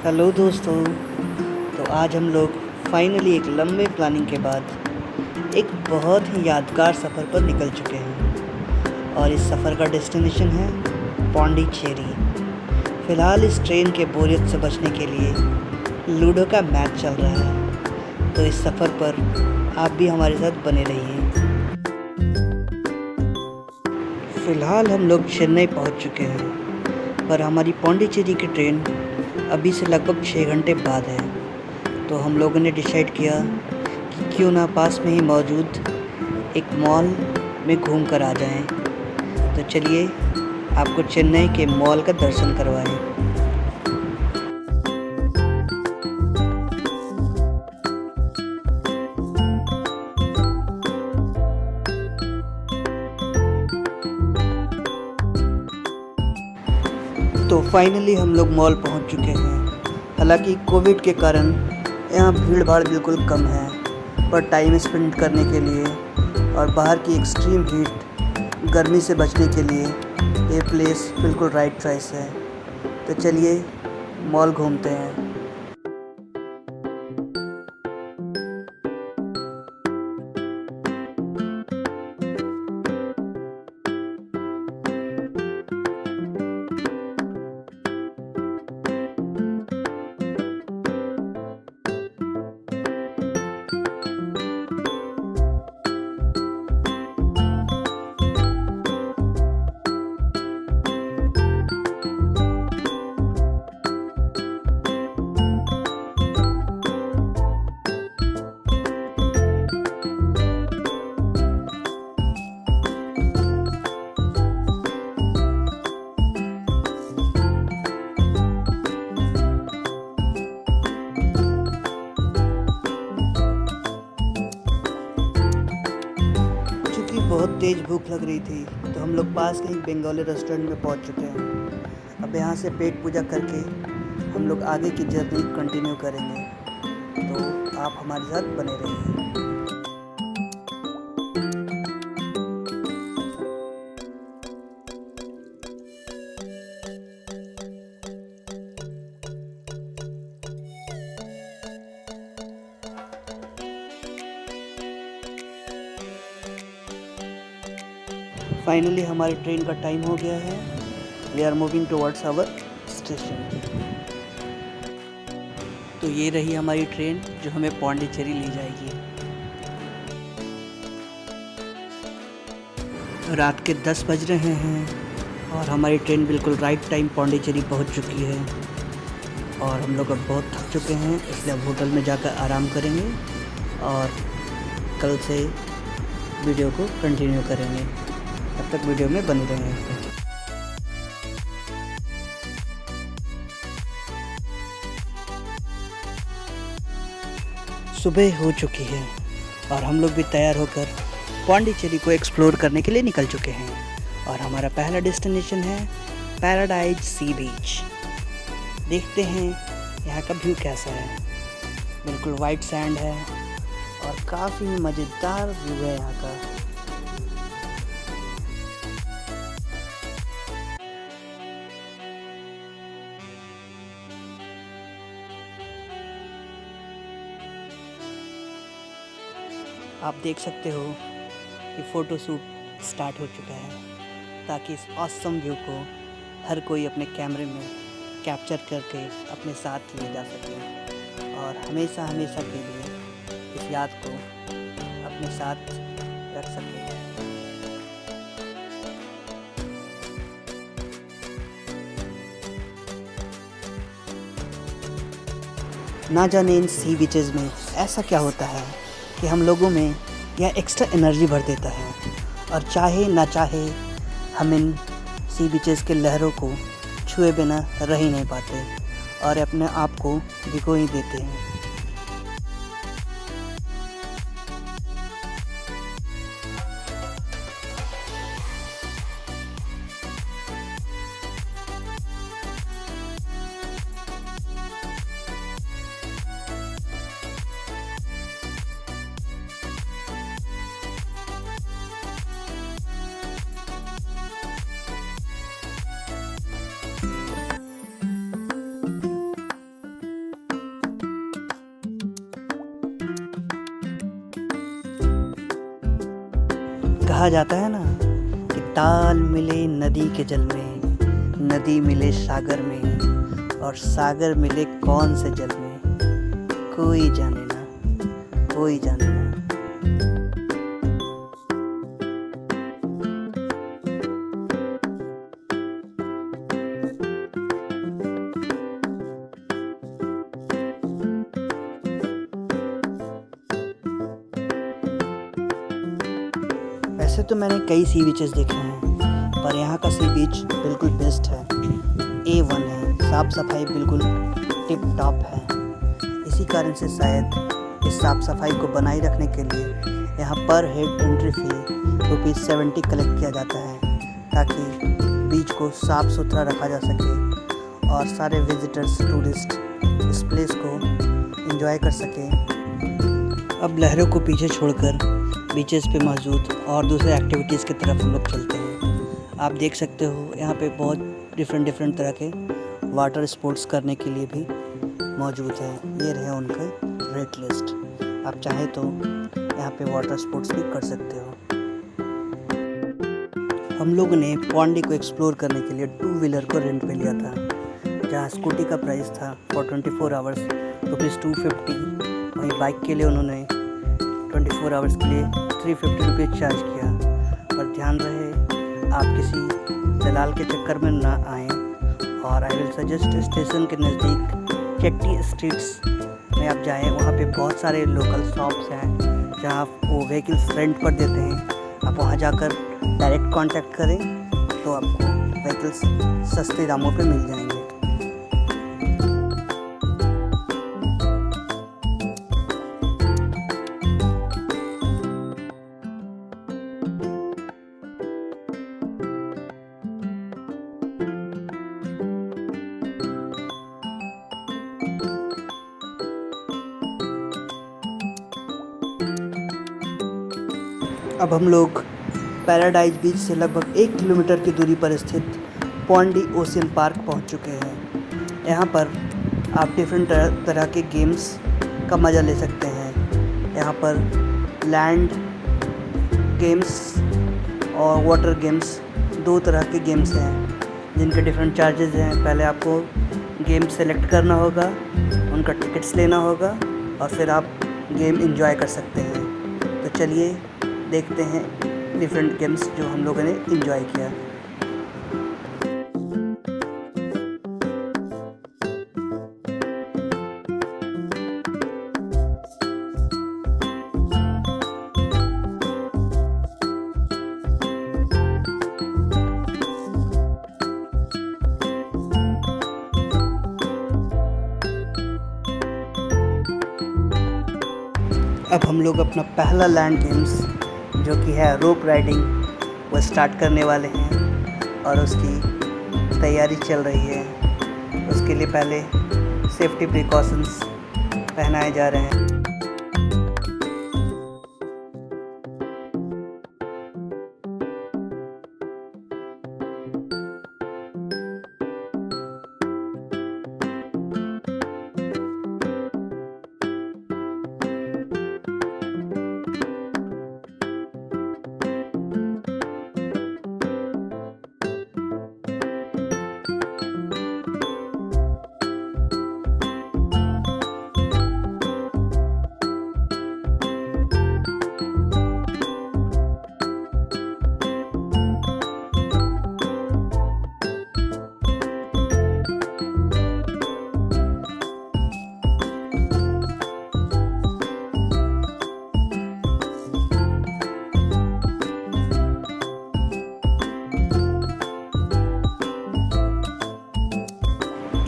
Hello दोस्तों। तो आज हम लोग फाइनली एक लंबे प्लानिंग के बाद एक बहुत ही यादगार सफ़र पर निकल चुके हैं और इस सफ़र का डेस्टिनेशन है पौंडीचेरी। फ़िलहाल इस ट्रेन के बोरियत से बचने के लिए लूडो का मैच चल रहा है, तो इस सफ़र पर आप भी हमारे साथ बने रहिए। फ़िलहाल हम लोग चेन्नई पहुंच चुके हैं, पर हमारी पौंडीचेरी की ट्रेन अभी से लगभग 6 घंटे बाद है। तो हम लोगों ने डिसाइड किया कि क्यों ना पास में ही मौजूद एक मॉल में घूम कर आ जाएं। तो चलिए आपको चेन्नई के मॉल का दर्शन करवाएं। तो फाइनली हम लोग मॉल पहुंच चुके हैं। हालांकि कोविड के कारण यहाँ भीड़ भाड़ बिल्कुल कम है, पर टाइम स्पेंड करने के लिए और बाहर की एक्सट्रीम हीट गर्मी से बचने के लिए ये प्लेस बिल्कुल राइट चॉइस है। तो चलिए मॉल घूमते हैं। बहुत तेज़ भूख लग रही थी, तो हम लोग पास के ही बंगाली रेस्टोरेंट में पहुंच चुके हैं। अब यहाँ से पेट पूजा करके हम लोग आगे की जर्नी कंटिन्यू करेंगे, तो आप हमारे साथ बने रहिए। फाइनली हमारी ट्रेन का टाइम हो गया है। We are moving towards our station. तो ये रही हमारी ट्रेन जो हमें पौंडीचेरी ले जाएगी। रात के 10 बज रहे हैं और हमारी ट्रेन बिल्कुल राइट टाइम पौंडीचेरी पहुंच चुकी है। और हम लोग अब बहुत थक चुके हैं, इसलिए अब होटल में जाकर आराम करेंगे और कल से वीडियो को कंटिन्यू करेंगे। तब तक वीडियो में बने रहेंगे। सुबह हो चुकी है और हम लोग भी तैयार होकर पौंडीचेरी को एक्सप्लोर करने के लिए निकल चुके हैं। और हमारा पहला डेस्टिनेशन है पैराडाइज सी बीच। देखते हैं यहाँ का व्यू कैसा है। बिल्कुल वाइट सैंड है और काफ़ी मज़ेदार व्यू है यहाँ का। आप देख सकते हो कि फ़ोटो शूट स्टार्ट हो चुका है, ताकि इस ऑसम व्यू को हर कोई अपने कैमरे में कैप्चर करके अपने साथ ले जा सके और हमेशा हमेशा के लिए इस याद को अपने साथ रख सके। ना जाने इन सी बीचेस में ऐसा क्या होता है कि हम लोगों में यह एक्स्ट्रा एनर्जी भर देता है और चाहे ना चाहे हम इन सी बीचेस के लहरों को छुए बिना रह ही नहीं पाते और अपने आप को भिगो ही देते हैं। कहा जाता है ना कि ताल मिले नदी के जल में, नदी मिले सागर में, और सागर मिले कौन से जल में, कोई जाने ना, कोई जाने ना। वैसे तो मैंने कई सी बीचेस देखे हैं, पर यहाँ का सी बीच बिल्कुल बेस्ट है। A1 है, साफ़ सफाई बिल्कुल टिप टॉप है। इसी कारण से शायद इस साफ़ सफाई को बनाए रखने के लिए यहाँ पर हेड एंट्री फी ₹70 कलेक्ट किया जाता है, ताकि बीच को साफ़ सुथरा रखा जा सके और सारे विजिटर्स टूरिस्ट इस प्लेस को एंजॉय कर सकें। अब लहरों को पीछे छोड़कर बीचेस पे मौजूद और दूसरे एक्टिविटीज़ की तरफ हम लोग चलते हैं। आप देख सकते हो यहाँ पे बहुत डिफरेंट तरह के वाटर स्पोर्ट्स करने के लिए भी मौजूद है। ये रहे उनका रेट लिस्ट। आप चाहें तो यहाँ पे वाटर स्पोर्ट्स भी कर सकते हो। हम लोगों ने पौंडी को एक्सप्लोर करने के लिए 2 व्हीलर को रेंट पे लिया था, जहाँ स्कूटी का प्राइस था फॉर 24 आवर्स ₹250। वहीं बाइक के लिए उन्होंने 24 आवर्स के लिए ₹350 चार्ज किया। पर ध्यान रहे आप किसी दलाल के चक्कर में ना आएँ, और आई विल सजेस्ट स्टेशन के नज़दीक चट्टी स्ट्रीट्स में आप जाएँ। वहाँ पे बहुत सारे लोकल शॉप्स हैं जहाँ वो व्हीकल्स रेंट पर देते हैं। आप वहाँ जाकर डायरेक्ट कांटेक्ट करें तो आपको व्हीकल्स सस्ते दामों पे मिल जाएंगे। अब हम लोग पैराडाइज बीच से लगभग 1 किलोमीटर की दूरी पर स्थित पौंडी ओशियन पार्क पहुंच चुके हैं। यहाँ पर आप डिफरेंट तरह के गेम्स का मज़ा ले सकते हैं। यहाँ पर लैंड गेम्स और वाटर गेम्स 2 तरह के गेम्स हैं, जिनके डिफरेंट चार्जेस हैं। पहले आपको गेम सेलेक्ट करना होगा, उनका टिकट्स लेना होगा, और फिर आप गेम एंजॉय कर सकते हैं। तो चलिए देखते हैं डिफरेंट गेम्स जो हम लोगों ने एंजॉय किया। अब हम लोग अपना पहला लैंड गेम्स जो कि है रोप राइडिंग वो स्टार्ट करने वाले हैं, और उसकी तैयारी चल रही है। उसके लिए पहले सेफ्टी प्रिकॉशंस पहनाए जा रहे हैं।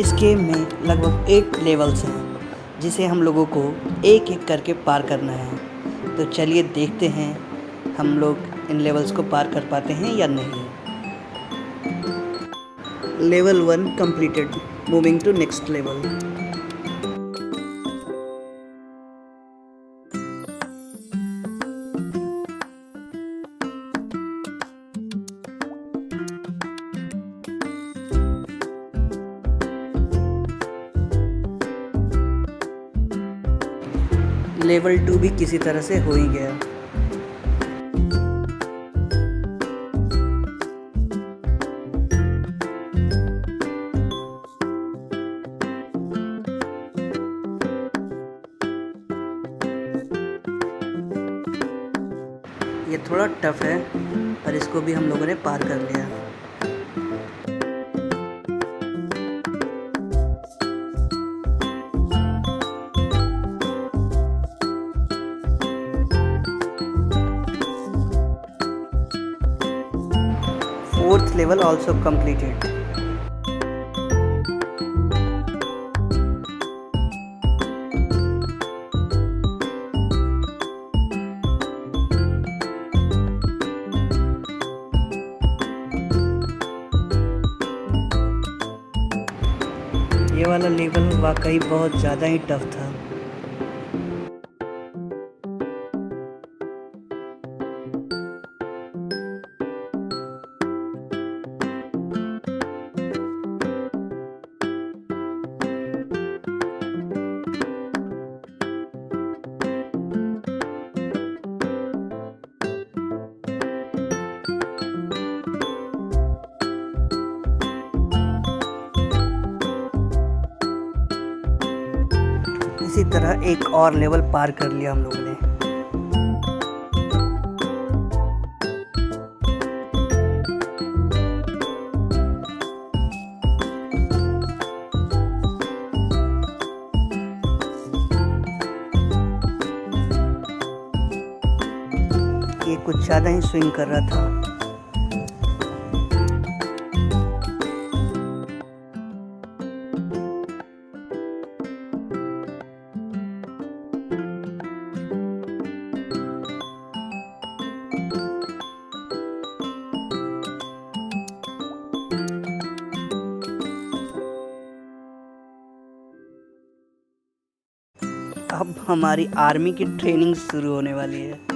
इस गेम में लगभग 8 लेवल्स हैं, जिसे हम लोगों को एक एक करके पार करना है। तो चलिए देखते हैं हम लोग इन लेवल्स को पार कर पाते हैं या नहीं। Level 1 completed, moving to next level. Level 2 भी किसी तरह से हो ही गया। ये थोड़ा टफ है, पर इसको भी हम लोगों ने पार कर लिया। Fourth level also completed. ये वाला लेवल वाकई बहुत ज़्यादा ही टफ था। इसी तरह एक और लेवल पार कर लिया हम लोगों ने। ये कुछ ज़्यादा ही स्विंग कर रहा था। अब हमारी आर्मी की ट्रेनिंग शुरू होने वाली है।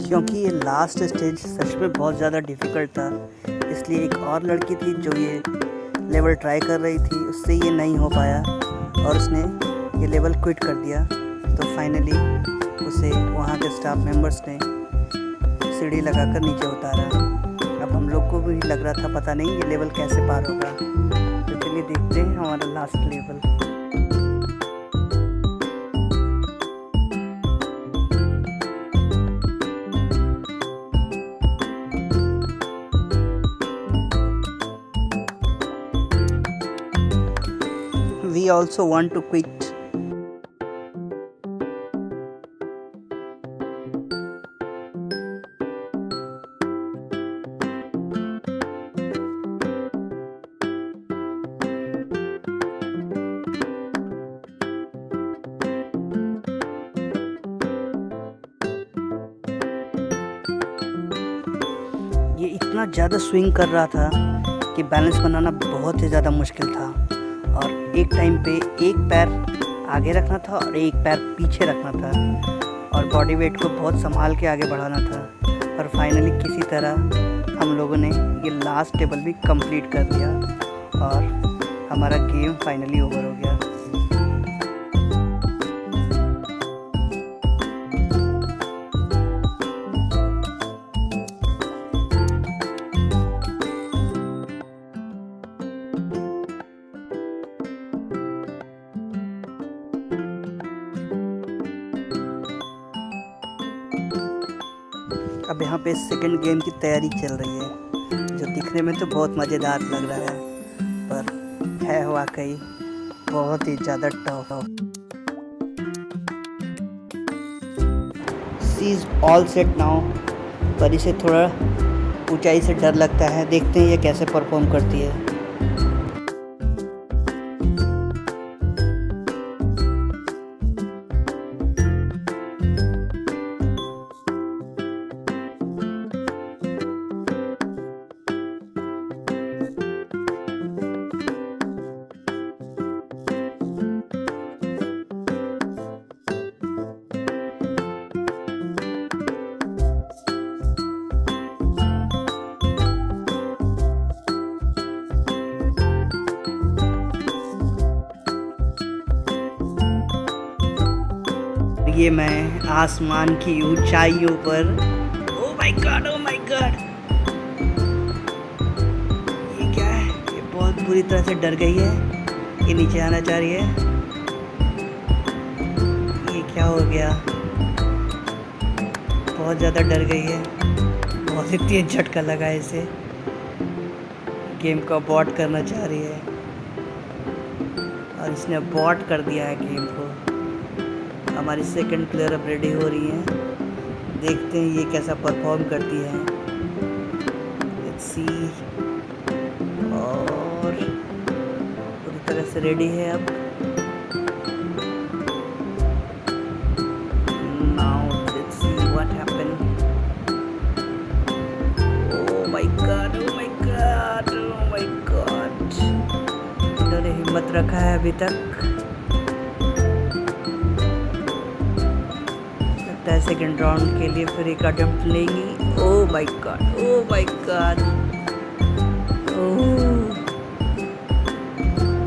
क्योंकि ये लास्ट स्टेज सच में बहुत ज़्यादा डिफ़िकल्ट था, इसलिए एक और लड़की थी जो ये लेवल ट्राई कर रही थी, उससे ये नहीं हो पाया और उसने ये लेवल क्विट कर दिया। तो फाइनली उसे वहाँ के स्टाफ मेंबर्स ने सीढ़ी लगाकर नीचे उतारा। अब हम लोग को भी लग रहा था पता नहीं ये लेवल कैसे पार होगा। तो चलिए देखते हैं हमारा last level. We also want to quit. ये इतना ज़्यादा स्विंग कर रहा था कि बैलेंस बनाना बहुत ही ज़्यादा मुश्किल था और एक टाइम पे एक पैर आगे रखना था और एक पैर पीछे रखना था और बॉडी वेट को बहुत संभाल के आगे बढ़ाना था। और फाइनली किसी तरह हम लोगों ने ये लास्ट टेबल भी कंप्लीट कर लिया और हमारा गेम फाइनली ओवर हो गया। अब यहाँ पे सेकंड गेम की तैयारी चल रही है, जो दिखने में तो बहुत मज़ेदार लग रहा है, पर है वाकई बहुत ही ज़्यादा tough. She is all set now, पर इसे थोड़ा ऊंचाई से डर लगता है। देखते हैं ये कैसे परफॉर्म करती है। ये मैं आसमान की ऊंचाइयों पर। Oh my God, oh my God, ये क्या है? ये बहुत बुरी तरह से डर गई है, ये नीचे आना चाह रही है। ये क्या हो गया? बहुत ज़्यादा डर गई है, बहुत ही तेज झटका लगा है इसे। गेम को अबॉर्ट करना चाह रही है और इसने अबॉर्ट कर दिया है गेम को। हमारी सेकंड प्लेयर अब रेडी हो रही है, देखते हैं ये कैसा परफॉर्म करती है। Let's see. और पूरी तरह से रेडी है अब। Now let's see what happen. Oh my God, oh my God, oh my God, इन्होंने हिम्मत रखा है अभी तक। सेकेंड राउंड के लिए फिर एक अटेम्प्ट लेंगी। Oh my God, oh my God,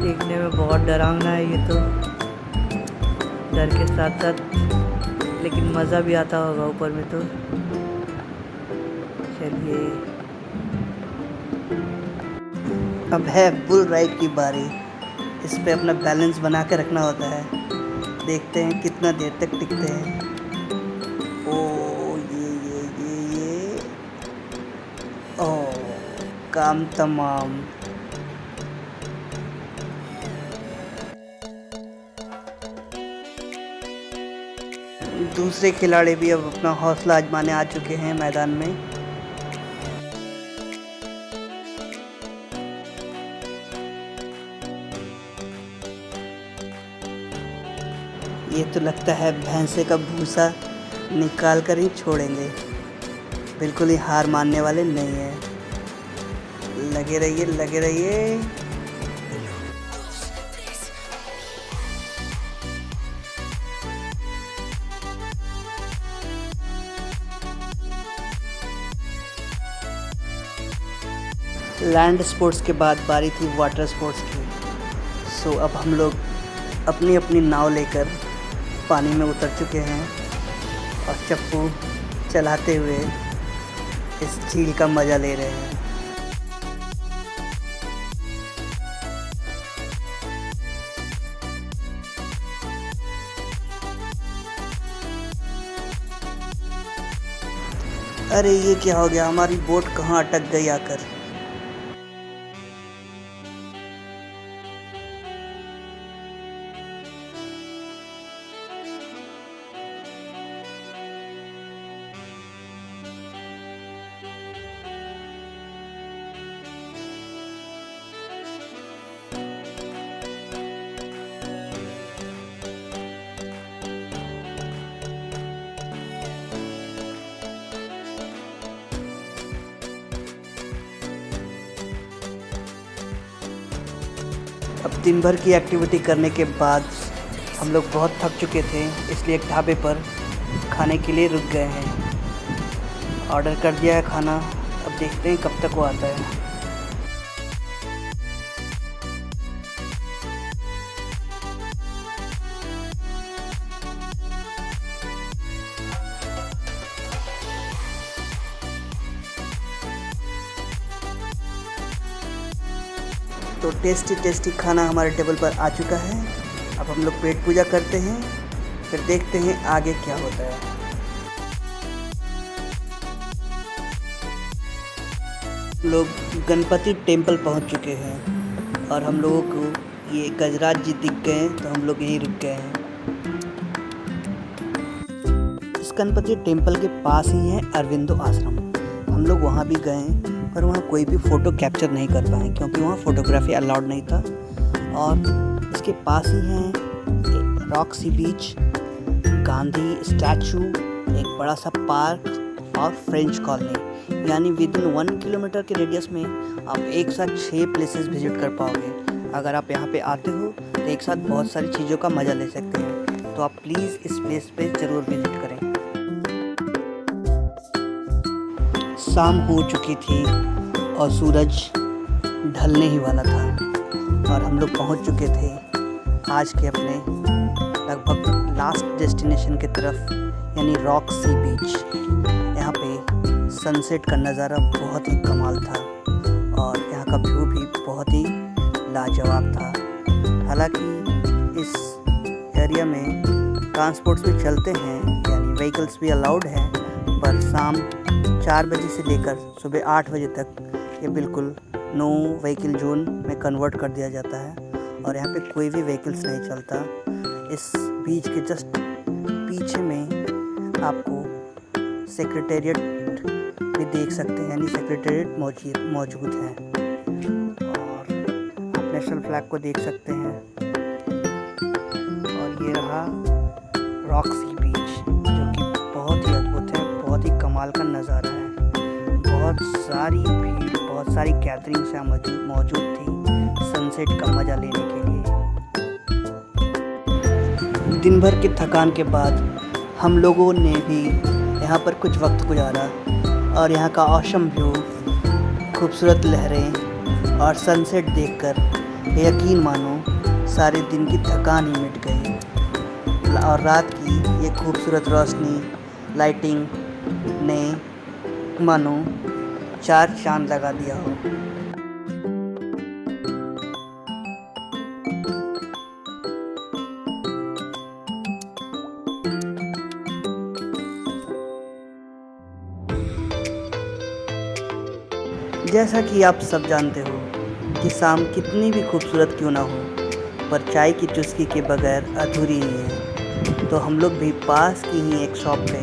देखने में बहुत डरावना है ये तो, डर के साथ साथ लेकिन मज़ा भी आता होगा ऊपर में तो। चलिए अब है बुल राइड की बारी। इस पे अपना बैलेंस बना के रखना होता है, देखते हैं कितना देर तक टिकते हैं। ये ओह, काम तमाम। दूसरे खिलाड़ी भी अब अपना हौसला आजमाने आ चुके हैं मैदान में। ये तो लगता है भैंसे का भूसा निकाल कर ही छोड़ेंगे, बिल्कुल ही हार मानने वाले नहीं हैं। लगे रहिए, लगे रहिए। लैंड स्पोर्ट्स के बाद बारी थी वाटर स्पोर्ट्स की। सो अब हम लोग अपनी अपनी नाव लेकर पानी में उतर चुके हैं और चप्पू चलाते हुए इस झील का मज़ा ले रहे हैं। अरे ये क्या हो गया? हमारी बोट कहाँ अटक गई आकर। अब दिन भर की एक्टिविटी करने के बाद हम लोग बहुत थक चुके थे, इसलिए एक ढाबे पर खाने के लिए रुक गए हैं। ऑर्डर कर दिया है खाना, अब देखते हैं कब तक वो आता है। तो टेस्टी खाना हमारे टेबल पर आ चुका है। अब हम लोग पेट पूजा करते हैं, फिर देखते हैं आगे क्या होता है। लोग गणपति टेम्पल पहुंच चुके हैं और हम लोगों को ये गजराज जी दिख गए, तो हम लोग यहीं रुक गए हैं। इस गणपति टेम्पल के पास ही है अरविंदो आश्रम। हम लोग वहाँ भी गए पर वहाँ कोई भी फ़ोटो कैप्चर नहीं कर पाए क्योंकि वहाँ फ़ोटोग्राफी अलाउड नहीं था। और इसके पास ही है रॉक्सी बीच, गांधी स्टैचू, एक बड़ा सा पार्क और फ्रेंच कॉलोनी। यानी विद इन 1 किलोमीटर के रेडियस में आप एक साथ 6 प्लेसेस विजिट कर पाओगे। अगर आप यहाँ पे आते हो तो एक साथ बहुत सारी चीज़ों का मज़ा ले सकते हैं। तो आप प्लीज़ इस प्लेस पे ज़रूर विजिट करें। शाम हो चुकी थी और सूरज ढलने ही वाला था और हम लोग पहुंच चुके थे आज के अपने लगभग लास्ट डेस्टिनेशन की तरफ, यानी रॉक सी बीच। यहाँ पे सनसेट का नज़ारा बहुत ही कमाल था और यहाँ का व्यू भी बहुत ही लाजवाब था। हालांकि इस एरिया में ट्रांसपोर्ट्स भी चलते हैं, यानी व्हीकल्स भी अलाउड हैं, पर शाम 4 बजे से लेकर सुबह 8 बजे तक ये बिल्कुल नो व्हीकल जोन में कन्वर्ट कर दिया जाता है और यहाँ पे कोई भी व्हीकल्स नहीं चलता। इस बीच के जस्ट पीछे में आपको सेक्रेटेरिएट भी देख सकते हैं, यानी सेक्रेटेरिएट मौजूद है और आप नेशनल फ्लैग को देख सकते हैं। और ये रहा रॉक सी बीच, जो कि बहुत ही अद्भुत है, बहुत ही कमाल का नज़ारा है। बहुत सारी भीड़, बहुत सारी गैदरिंग्स यहाँ मौजूद थी सनसेट का मज़ा लेने के लिए। दिन भर की थकान के बाद हम लोगों ने भी यहाँ पर कुछ वक्त गुजारा और यहाँ का औसम व्यू, खूबसूरत लहरें और सनसेट देखकर यकीन मानो सारे दिन की थकान ही मिट गई और रात की ये खूबसूरत रोशनी, लाइटिंग ने मानो 4 चांद लगा दिया हो। जैसा कि आप सब जानते हो कि शाम कितनी भी खूबसूरत क्यों ना हो, पर चाय की चुस्की के बगैर अधूरी ही है। तो हम लोग भी पास की ही एक शॉप पे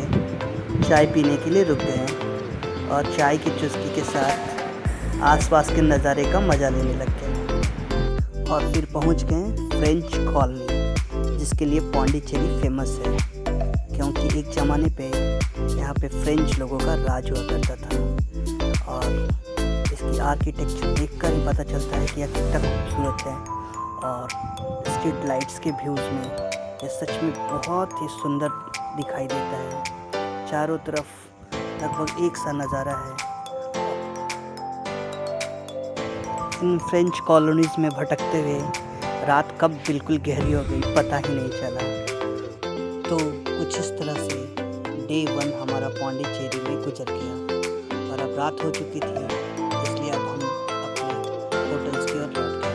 चाय पीने के लिए रुक गए और चाय की चुस्की के साथ आसपास के नज़ारे का मज़ा लेने लग गए और फिर पहुंच गए फ्रेंच कॉलोनी, जिसके लिए पौंडीचेरी फेमस है, क्योंकि एक ज़माने पे यहाँ पे फ्रेंच लोगों का राज हुआ करता था। और इसकी आर्किटेक्चर देखकर ही पता चलता है कि यह कितना खूबसूरत है और स्ट्रीट लाइट्स के व्यूज़ में यह सच में बहुत ही सुंदर दिखाई देता है। चारों तरफ लगभग एक सा नज़ारा है। इन फ्रेंच कॉलोनीज़ में भटकते हुए रात कब बिल्कुल गहरी हो गई पता ही नहीं चला। तो कुछ इस तरह से डे 1 हमारा पौंडीचेरी में गुजर गया और अब रात हो चुकी थी, इसलिए अब हम अपने होटल्स की ओर लौट गए।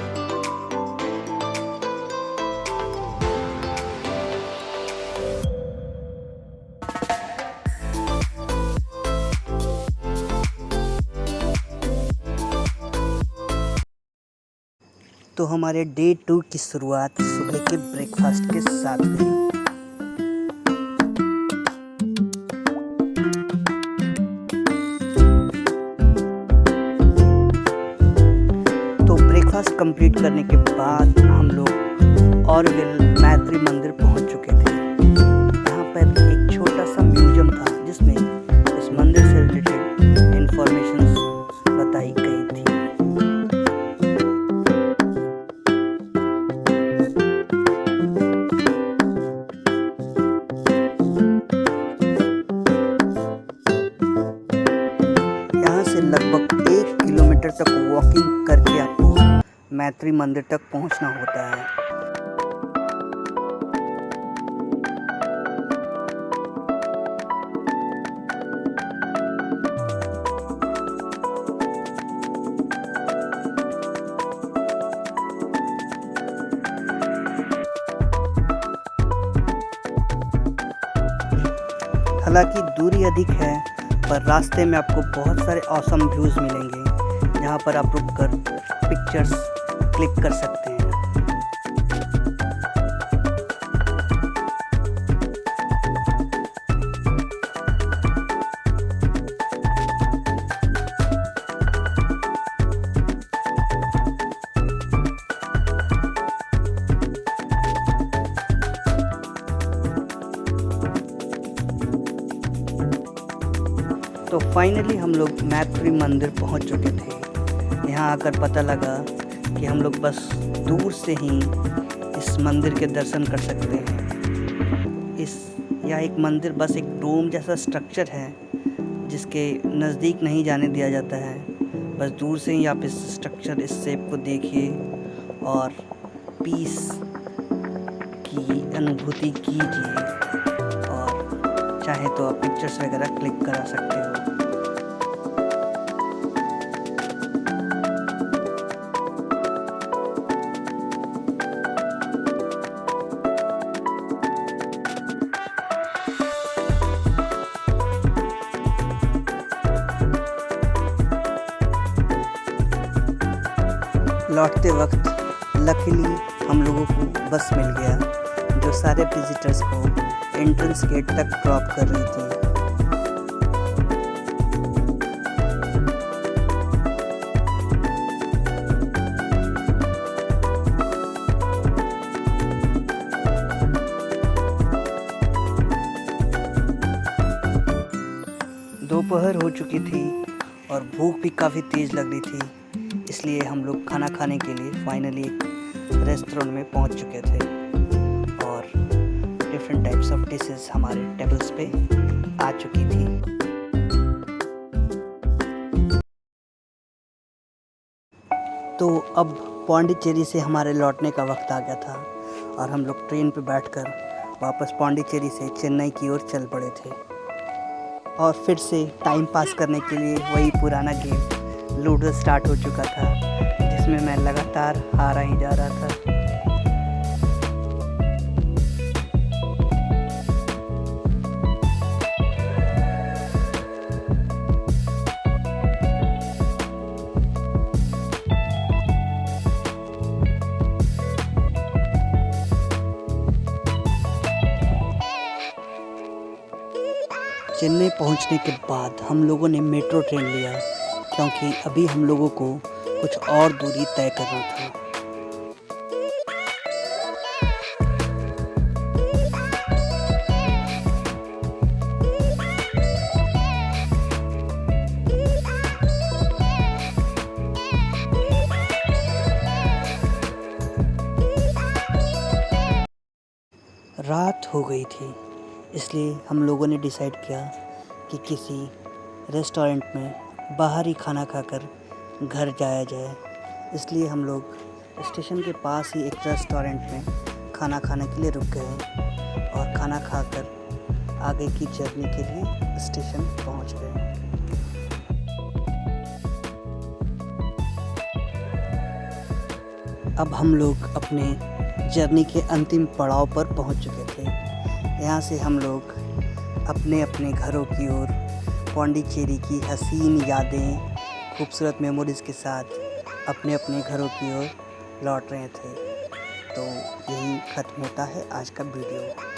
तो हमारे डे 2 की शुरुआत सुबह के ब्रेकफास्ट के साथ हुई। तो ब्रेकफास्ट कंप्लीट करने के बाद हम लोग ऑरविल मैत्री मंदिर पहुंच चुके थे। यहाँ पर एक छोटा सा म्यूजियम था जिसमें इस मंदिर से रिलेटेड इंफॉर्मेशन बताई गई थी। लगभग 1 किलोमीटर तक वॉकिंग करके आपको मैत्री मंदिर तक पहुंचना होता है। हालांकि दूरी अधिक है, पर रास्ते में आपको बहुत सारे ऑसम व्यूज़ मिलेंगे जहाँ पर आप रुककर पिक्चर्स क्लिक कर सकते हैं। तो फाइनली हम लोग मैत्री मंदिर पहुंच चुके थे। यहाँ आकर पता लगा कि हम लोग बस दूर से ही इस मंदिर के दर्शन कर सकते हैं। यह एक मंदिर बस एक डोम जैसा स्ट्रक्चर है जिसके नज़दीक नहीं जाने दिया जाता है। बस दूर से ही आप इस शेप को देखिए और पीस की अनुभूति कीजिए और चाहे तो आप पिक्चर्स वगैरह क्लिक करा सकते हो। लौटते वक्त लकीली हम लोगों को बस मिल गया जो सारे विजिटर्स को एंट्रेंस गेट तक ड्रॉप कर रही थी। दोपहर हो चुकी थी और भूख भी काफ़ी तेज़ लग रही थी, इसलिए हम लोग खाना खाने के लिए फाइनली एक रेस्टोरेंट में पहुंच चुके थे और डिफरेंट टाइप्स ऑफ डिशेस हमारे टेबल्स पे आ चुकी थी। तो अब पौंडीचेरी से हमारे लौटने का वक्त आ गया था और हम लोग ट्रेन पे बैठकर वापस पौंडीचेरी से चेन्नई की ओर चल पड़े थे और फिर से टाइम पास करने के लिए वही पुराना गेम लूडो स्टार्ट हो चुका था, जिसमें मैं लगातार हारा ही जा रहा था। चेन्नई पहुंचने के बाद हम लोगों ने मेट्रो ट्रेन लिया क्योंकि अभी हम लोगों को कुछ और दूरी तय करना था। रात हो गई थी, इसलिए हम लोगों ने डिसाइड किया कि किसी रेस्टोरेंट में बाहर ही खाना खाकर घर जाया जाए। इसलिए हम लोग स्टेशन के पास ही एक रेस्टोरेंट में खाना खाने के लिए रुक गए और खाना खाकर आगे की जर्नी के लिए स्टेशन पहुंच गए। अब हम लोग अपने जर्नी के अंतिम पड़ाव पर पहुंच चुके थे। यहाँ से हम लोग अपने अपने घरों की ओर पौंडीचेरी की हसीन यादें, खूबसूरत मेमोरीज़ के साथ अपने अपने घरों की ओर लौट रहे थे। तो यही ख़त्म होता है आज का वीडियो।